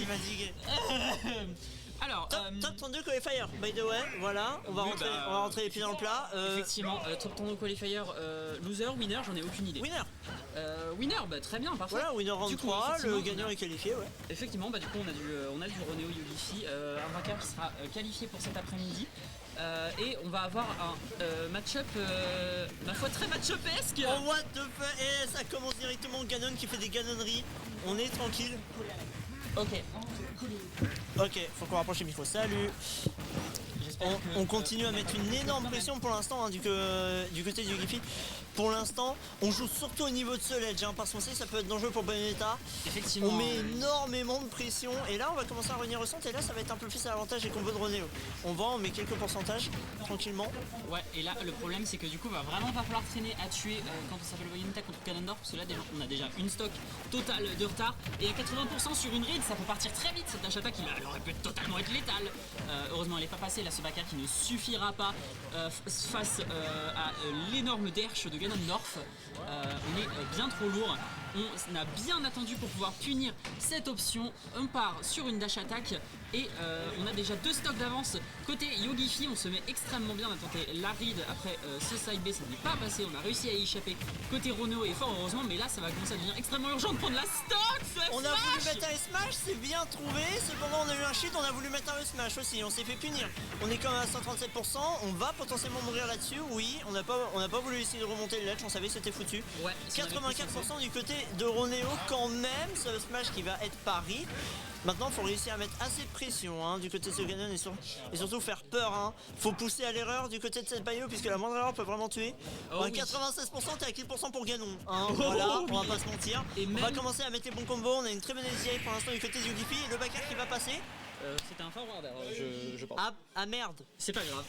fatigué. Alors, top 32 qualifier, by the way, voilà, on va rentrer les pieds dans le plat. Effectivement, top 32 qualifier, loser, winner, j'en ai aucune idée. Winner. Winner, bah très bien, parfait. Voilà, winner round Du coup, 3, le effectivement, gagnant est qualifié, ouais. Effectivement, bah du coup on a du Ronéo Yogifi, un vainqueur qui sera qualifié pour cet après-midi. Et on va avoir un match-up, ma foi très match-up-esque. Oh what the fuck, et ça commence directement, Ganon qui fait des ganonneries, on est tranquille. Ok. Ok, faut qu'on rapproche les micros, salut. On continue à mettre une énorme pression pour l'instant hein, du côté du Yogifi. Pour l'instant, on joue surtout au niveau de ce ledge, hein, parce qu'on sait que ça peut être dangereux pour Bayonetta. Effectivement. On met énormément de pression et là on va commencer à revenir au centre et là ça va être un peu plus à l'avantage des combos de Ronéo. On met quelques pourcentages tranquillement. Ouais, et là le problème c'est que du coup va vraiment pas falloir traîner à tuer quand on s'appelle Bayonetta contre Ganondorf parce que là déjà, on a déjà une stock totale de retard et à 80% sur une read ça peut partir très vite. Cette attaque elle aurait pu totalement être létale. Heureusement elle est pas passée là ce backer qui ne suffira pas face à l'énorme derche de Ganondorf. On est bien trop lourd. On a bien attendu pour pouvoir punir cette option. On part sur une dash attack et on a déjà 2 stocks d'avance. Côté Yogifi, on se met extrêmement bien. On a tenté la read après ce side B, ça n'est pas passé. On a réussi à y échapper. Côté Ronéo est fort heureusement, mais là ça va commencer à devenir extrêmement urgent de prendre la stock. On a voulu mettre un smash, c'est bien trouvé. Cependant, on a eu un shit, on a voulu mettre un smash aussi. On s'est fait punir. On est quand même à 137%. On va potentiellement mourir là-dessus. Oui, on n'a pas voulu essayer de remonter le ledge. On savait que c'était foutu. Ouais, 84% du côté de Ronéo quand même. Ce smash qui va être pari. Maintenant, il faut réussir à mettre assez de pression hein, du côté de ce Ganon et surtout faire peur. Hein. Faut pousser à l'erreur du côté de cette Bayo puisque la moindre erreur peut vraiment tuer. Oh, 96%, t'es à 4% pour Ganon. Hein, voilà, on va pas se mentir. On va commencer à mettre les bons combos. On a une très bonne SDI pour l'instant du côté de Yogifi. Le backer qui va passer. C'était un forward, je pense. Ah merde. C'est pas grave.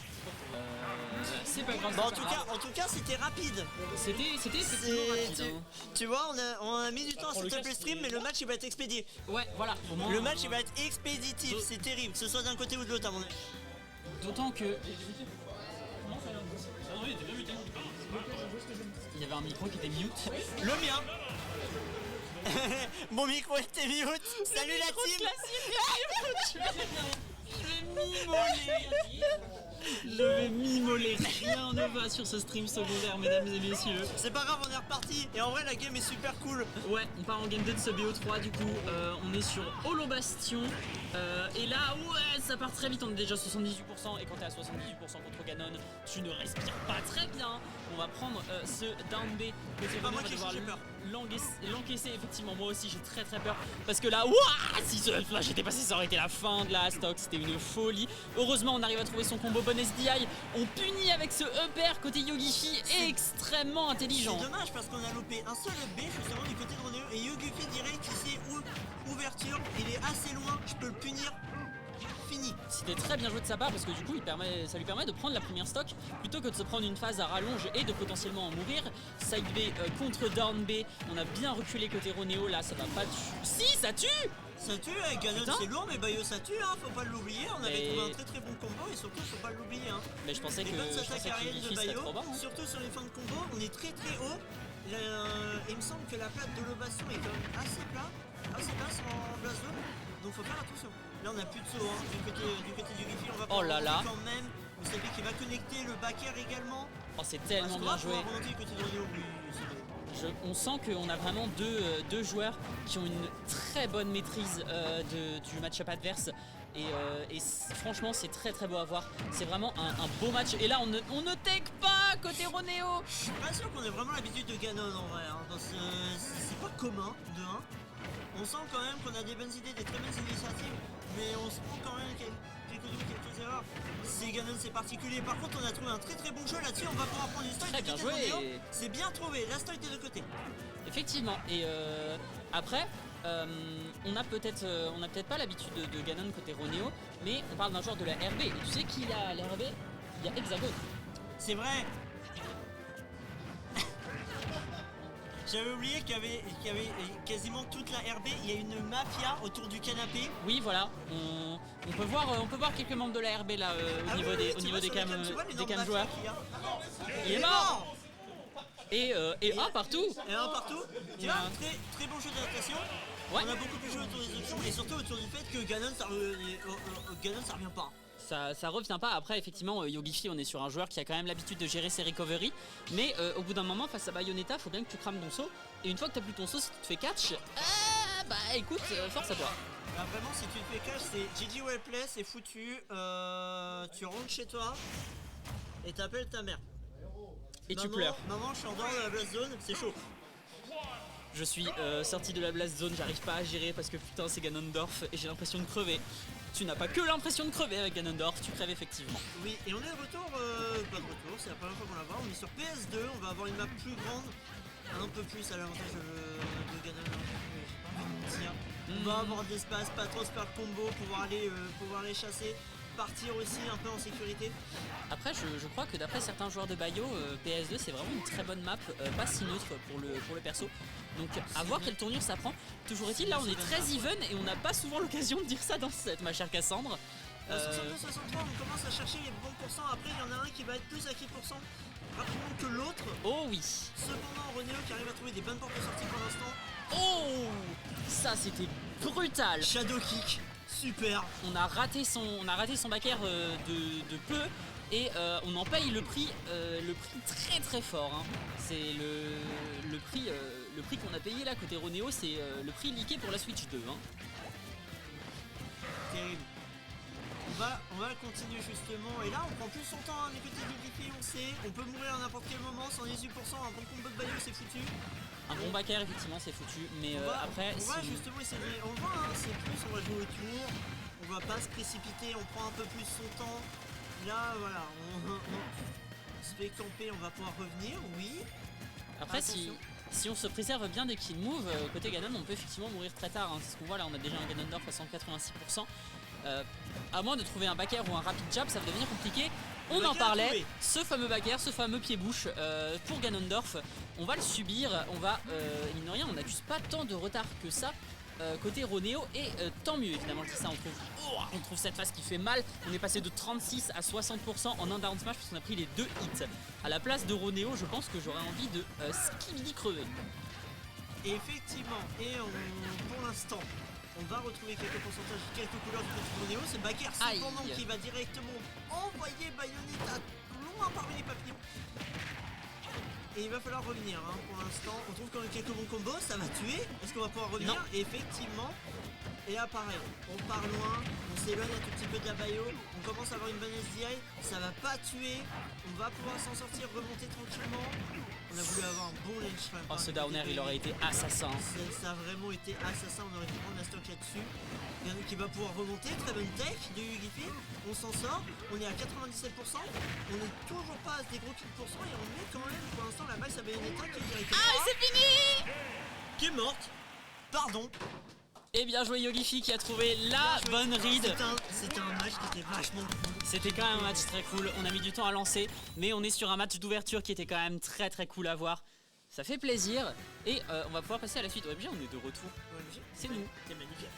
C'est pas grave. Bon, en tout cas, c'était rapide. C'était effectivement rapide. Hein. Tu vois, on a mis du temps à setup le stream, mais le match il va être expédié. Ouais, voilà. Au moins, le match il va être expéditif. C'est terrible, que ce soit d'un côté ou de l'autre à mon avis. D'autant que. Il y avait un micro qui était mute. Le mien. Mon micro était mute. Salut la team. Je vais m'imoler. Rien ne va sur ce stream secondaire, mesdames et messieurs. C'est pas grave, on est reparti. Et en vrai, la game est super cool. Ouais, on part en game 2 de ce BO3. Du coup, on est sur Holo Bastion. Et là, ouais, ça part très vite. On est déjà à 78%. Et quand t'es à 78% contre Ganon, tu ne respires pas très bien. On va prendre ce down B. Pas moi qui j'ai peur. L'encaisser, effectivement. Moi aussi, j'ai très peur. Parce que là, ouah, si ce flash était passé, ça aurait été la fin de la stock. C'était une folie. Heureusement, on arrive à trouver son combo bon SDI. On punit avec ce upper côté Yogifi, extrêmement intelligent. C'est dommage parce qu'on a loupé un seul up B justement du côté de Ronéo et Yogifi direct ici ouverture, il est assez loin, je peux le punir. Fini. C'était très bien joué de sa part parce que du coup ça lui permet de prendre la première stock plutôt que de se prendre une phase à rallonge et de potentiellement en mourir. Side B contre down B, on a bien reculé côté Ronéo, là ça va pas tuer. Si, ça tue. Ça tue, Ganon c'est lourd mais Bayo ça tue, hein, faut pas l'oublier, on avait trouvé un très bon combo et surtout faut pas l'oublier. Hein. Mais je pensais les que bonnes attaques aériennes de Bayo, trop bas, hein. Surtout sur les fins de combo, on est très haut. Il me semble que la plate de l'Obastion est quand même assez basse en blast zone, donc faut faire attention. Là on a plus de saut hein, du côté du Yogifi, on va oh là là. quand même. Vous savez qu'il va connecter le backer également. Oh c'est tellement bien joué. On sent qu'on a vraiment deux joueurs qui ont une très bonne maîtrise du match-up adverse. Et franchement c'est très beau à voir. C'est vraiment un beau match. Et là on ne take pas côté Ronéo. Je suis pas sûr qu'on ait vraiment l'habitude de Ganon en vrai hein, parce que c'est pas commun de 1. On sent quand même qu'on a des bonnes idées, des très bonnes initiatives, mais on se prend quand même quelques erreurs. C'est Ganon, c'est particulier. Par contre, on a trouvé un très bon jeu là-dessus. On va pouvoir prendre une stock. Très bien joué. C'est bien trouvé. La stock des deux côtés. Effectivement. Et après, on a peut-être pas l'habitude de Ganon côté Ronéo, mais on parle d'un joueur de la RB. Et tu sais qui a la RB? Il y a Hexagone. C'est vrai. J'avais oublié qu'il y avait quasiment toute la RB, il y a une mafia autour du canapé. Oui voilà, on peut voir quelques membres de la RB là au niveau des cam joueurs. Il est mort. Et un partout. Et un partout. Tu vois, très bon jeu d'adaptation. Ouais. On a beaucoup plus joué autour des options et surtout autour du fait que Ganon ça revient pas. Ça revient pas. Après, effectivement, Yogifi, on est sur un joueur qui a quand même l'habitude de gérer ses recoveries. Mais au bout d'un moment, face à Bayonetta, faut bien que tu crames ton saut. Et une fois que t'as plus ton saut, si tu te fais catch, bah écoute, force à toi. Bah vraiment, si tu te fais catch, c'est GG Wellplay, c'est foutu. Tu rentres chez toi et t'appelles ta mère. Et tu Maman, pleures. Maman, je suis en dehors de la blast zone, c'est chaud. Je suis sorti de la blast zone, j'arrive pas à gérer parce que putain c'est Ganondorf et j'ai l'impression de crever. Tu n'as pas que l'impression de crever avec Ganondorf, tu crèves effectivement. Oui, et on est de retour, pas de retour, c'est la première fois qu'on la voit. On est sur PS2, on va avoir une map plus grande, un peu plus à l'avantage de Ganondorf. J'ai pas envie de mentir. On va avoir de l'espace, pas trop se faire de combo, pouvoir aller chasser, partir aussi un peu en sécurité. Après je crois que d'après certains joueurs de Bayo, PS2 c'est vraiment une très bonne map, pas si neutre pour le perso. Donc à voir quelle tournure ça prend. Toujours est-il, là on est très even et on n'a pas souvent l'occasion de dire ça dans cette ma chère Cassandre. 62-63, on commence à chercher les bons pourcents. Après, il y en a un qui va être plus à qui pourcent rapidement que l'autre. Oh oui. Cependant, Renéo qui arrive à trouver des bonnes portes de sortie pour l'instant. Oh, ça c'était brutal. Shadow kick, super. On a raté son back air de peu et on en paye le prix très très fort. Hein. C'est le prix qu'on a payé là côté Renéo, c'est le prix leaké pour la Switch 2. Hein. Terrible. On va continuer justement, et là on prend plus son temps, hein, les petits Yogifi, on sait, on peut mourir à n'importe quel moment, 118%, un bon combo de Bayo c'est foutu. Un bon back air effectivement c'est foutu, mais après on va justement essayer de, on voit, hein, c'est plus, on va jouer au tour, on va pas se précipiter, on prend un peu plus son temps. Là voilà, on se fait camper, on va pouvoir revenir, oui. Après si on se préserve bien des kill moves, côté Ganon on peut effectivement mourir très tard, hein. C'est ce qu'on voit là, on a déjà un Ganondorf à 186%. À moins de trouver un back air ou un rapid jab, ça va devenir compliqué. On en parlait, ce fameux back air, ce fameux pied-bouche pour Ganondorf, on va le subir, on va, mine de rien, on n'accuse pas tant de retard que ça côté Renéo et tant mieux évidemment que ça, on trouve cette phase qui fait mal. On est passé de 36 à 60% en un down smash parce qu'on a pris les 2 hits. À la place de Renéo, je pense que j'aurais envie de skibidi crever. Et effectivement, pour l'instant, on va retrouver quelques pourcentages, quelques couleurs du petit Renéo. C'est Baker cependant qui va directement envoyer Bayonetta loin parmi les papillons. Et il va falloir revenir, hein. Pour l'instant, on trouve quand même quelques bons combos, ça va tuer. Est-ce qu'on va pouvoir revenir? Non. Et effectivement, et là pareil, on part loin, on s'éloigne un tout petit peu de la Bayo, on commence à avoir une bonne SDI, ça va pas tuer, on va pouvoir s'en sortir, remonter tranquillement. On a voulu avoir un bon lane shrine. Oh, ce downer il aurait été assassin. Ça a vraiment été assassin, on aurait dû prendre la stock là-dessus. Ganon qui va pouvoir remonter, très bonne tech de Yogifi, on s'en sort, on est à 97%, on n'est toujours pas à des gros kills pourcents et on met quand même pour l'instant la balle à Bayonetta qui est directement. Ah, c'est fini! Qui est morte. Pardon. Et bien joué Yogifi qui a trouvé la bonne read. C'était un match qui était vachement cool. C'était quand même un match très cool, on a mis du temps à lancer, mais on est sur un match d'ouverture qui était quand même très très cool à voir. Ça fait plaisir et on va pouvoir passer à la suite. OMG, on est de retour. OMG, c'est nous. C'est magnifique.